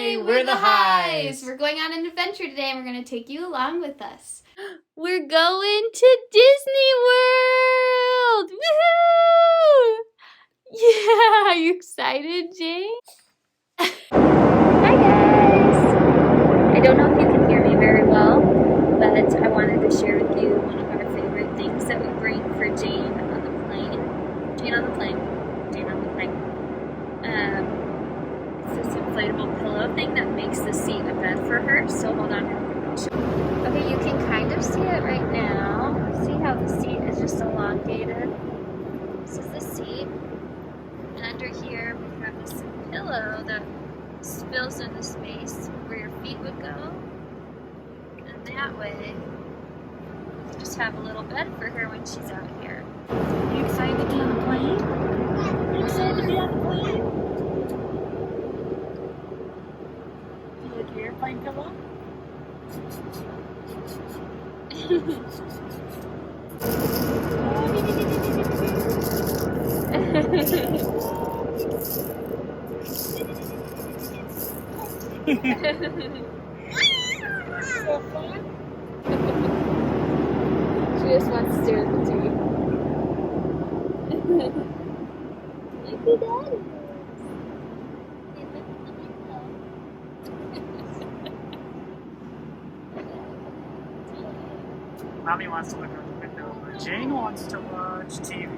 Hey, we're the Highs. We're going on an adventure today and we're going to take you along with us. We're going to Disney World! Woohoo! Yeah, are you excited, Jane? Hi guys! I don't know if you can hear me very well, but I wanted to share with you one of our favorite things that we bring for Jane on the plane. Jane on the plane. It's this inflatable pillow thing that makes the seat a bed for her. So hold on. Okay, you can kind of see it right now. See how the seat is just elongated? This is the seat. And under here we have this pillow that spills into space where your feet would go. And that way, you just have a little bed for her when she's out here. Are you excited to be on the plane? Are you excited to be on the plane? Do you like your airplane pillow? So fun. She just wants to stare at the TV. Look at that. Mommy wants to look out the window, but Jane wants to watch TV.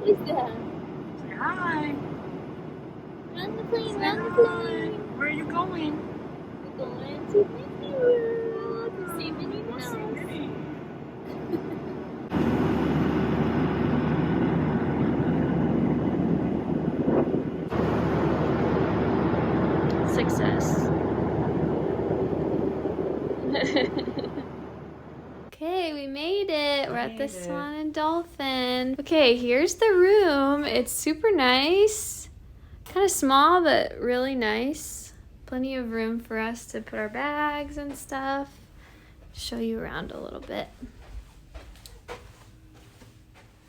Who's that? Say hi. Run the plane, Say run the hi. plane. Where are you going? We're going to Disney World to see Minnie Go see Mouse. Minnie. Success. Okay, we made it. We're at the Swan and Dolphin. Okay, here's the room. It's super nice. Kind of small, but really nice. Plenty of room for us to put our bags and stuff. Show you around a little bit.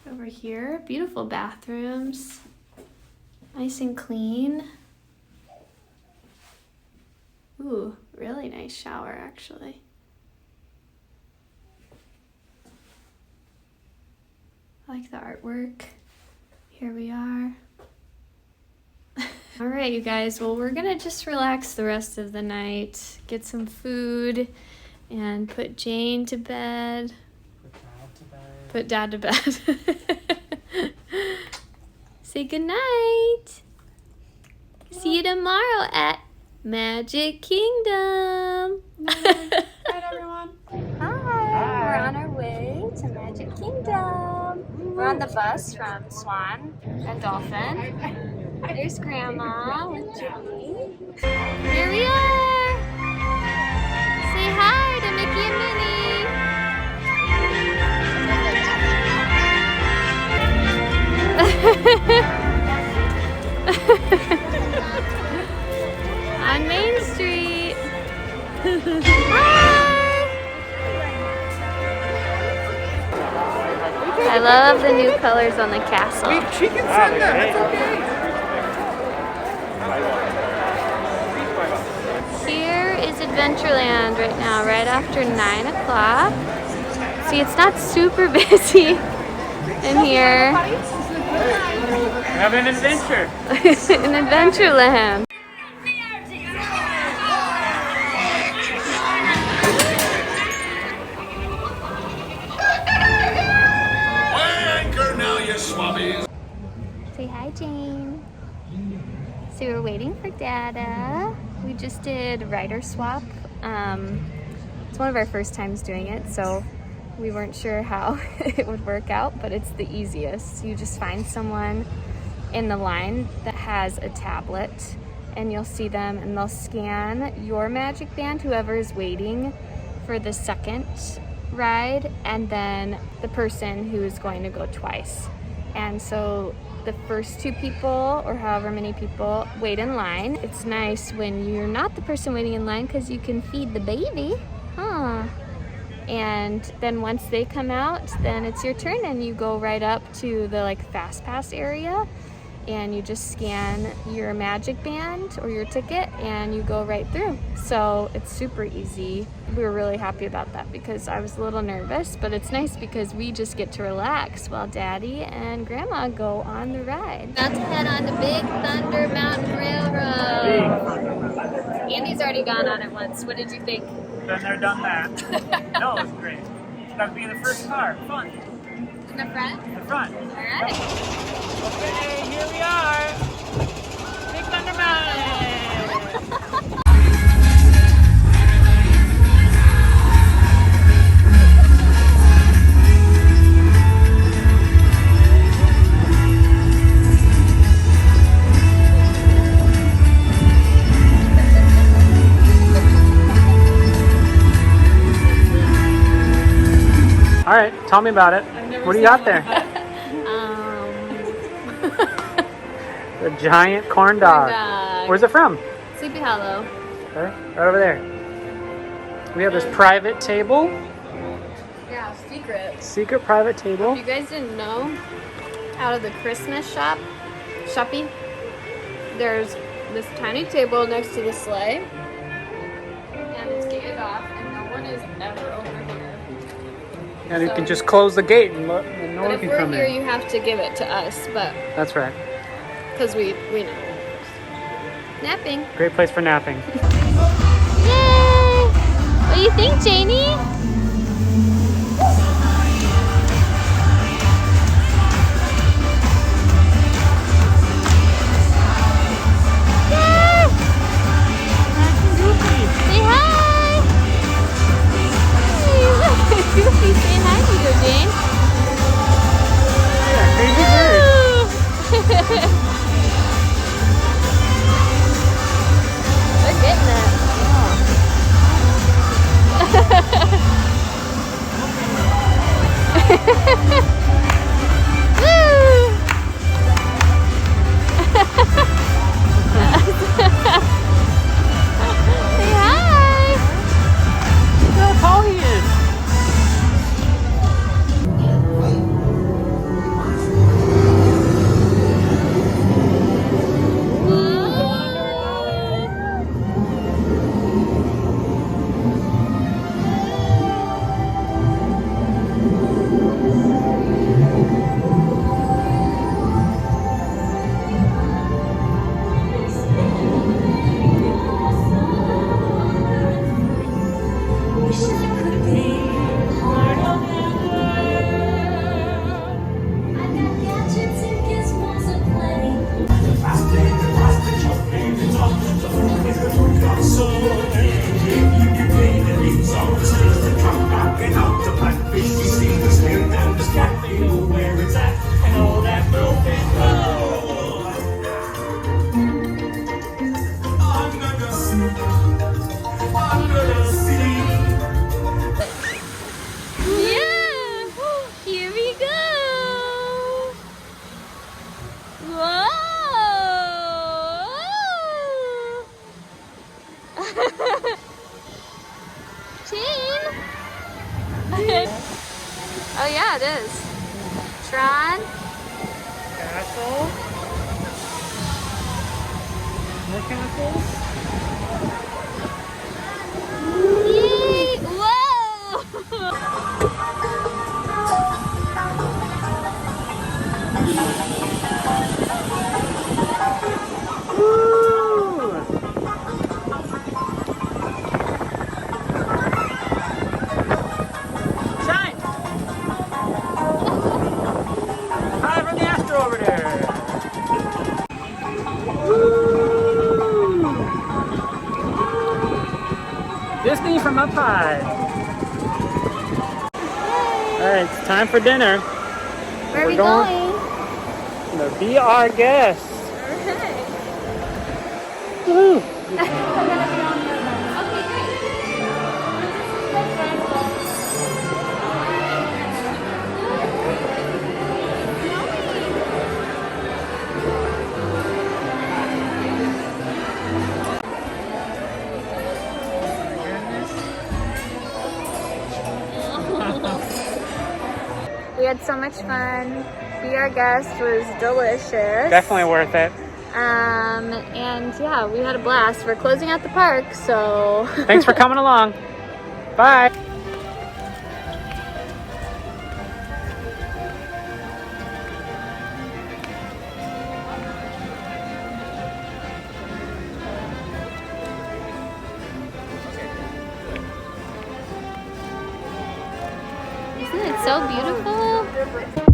Over here, beautiful bathrooms. Nice and clean. Ooh, really nice shower, actually. I like the artwork. Here we are. All right, you guys. Well, we're gonna just relax the rest of the night, get some food, and put Jane to bed. Put Dad to bed. Say goodnight. See you tomorrow at Magic Kingdom. Night, everyone. Hi, we're on our way to Magic Kingdom. We're on the bus from Swan and Dolphin. There's Grandma with Julie. Here we are. Say hi to Mickey and Minnie. On Main Street. Hi. I love the new colors on the castle. She can send them. It's okay. Here is Adventureland right now, right after 9 o'clock. See, it's not super busy in here. Have an adventure. In Adventureland. Anchor now, you swabbies. Say hi, Jane. So we're waiting for Dada. We just did rider swap. It's one of our first times doing it, so we weren't sure how it would work out, but it's the easiest. You just find someone in the line that has a tablet, and you'll see them, and they'll scan your magic band, whoever is waiting for the second ride, and then the person who is going to go twice. And so the first two people, or however many people, wait in line. It's nice when you're not the person waiting in line because you can feed the baby, huh? And then once they come out, then it's your turn and you go right up to the like fast pass area and you just scan your magic band or your ticket and you go right through. So it's super easy. We were really happy about that because I was a little nervous, but it's nice because we just get to relax while Daddy and Grandma go on the ride. About to head on the Big Thunder Mountain Railroad. Andy's already gone on it once. What did you think? Been there, done that. No, it was great. Got to be in the first car. Fun. In the front? In the front. All right. Okay, here we are. Big Thunder Mountain. All right, tell me about it. What do you got there? A giant corn dog. Where's it from? Sleepy Hollow. Okay, right over there. We have this private table. Yeah, secret. Secret private table. If you guys didn't know, out of the Christmas shoppy, there's this tiny table next to the sleigh, and it's gated off, and no one is ever over here. And you can just close the gate and no But one if can we're come here, in. you have to give it to us, but That's right. because we know. Napping. Great place for napping. Yay! What do you think, Janie? Say hi! Hey, look, Goofy saying hi to you, Jane. Yeah, crazy bird. They're getting it. Say hi! Look how tall he is. Oh yeah, it is. Tron. Castle. More castles. Yay! Whoa! Shine! Hi from the Astro over there. Disney from up high. Alright, it's time for dinner. Where are we going? To be our guests. Alright. Woohoo! so much fun. Be Our Guest was delicious. Definitely worth it. And yeah, we had a blast. We're closing out the park, so Thanks for coming along. Bye. Isn't it so beautiful?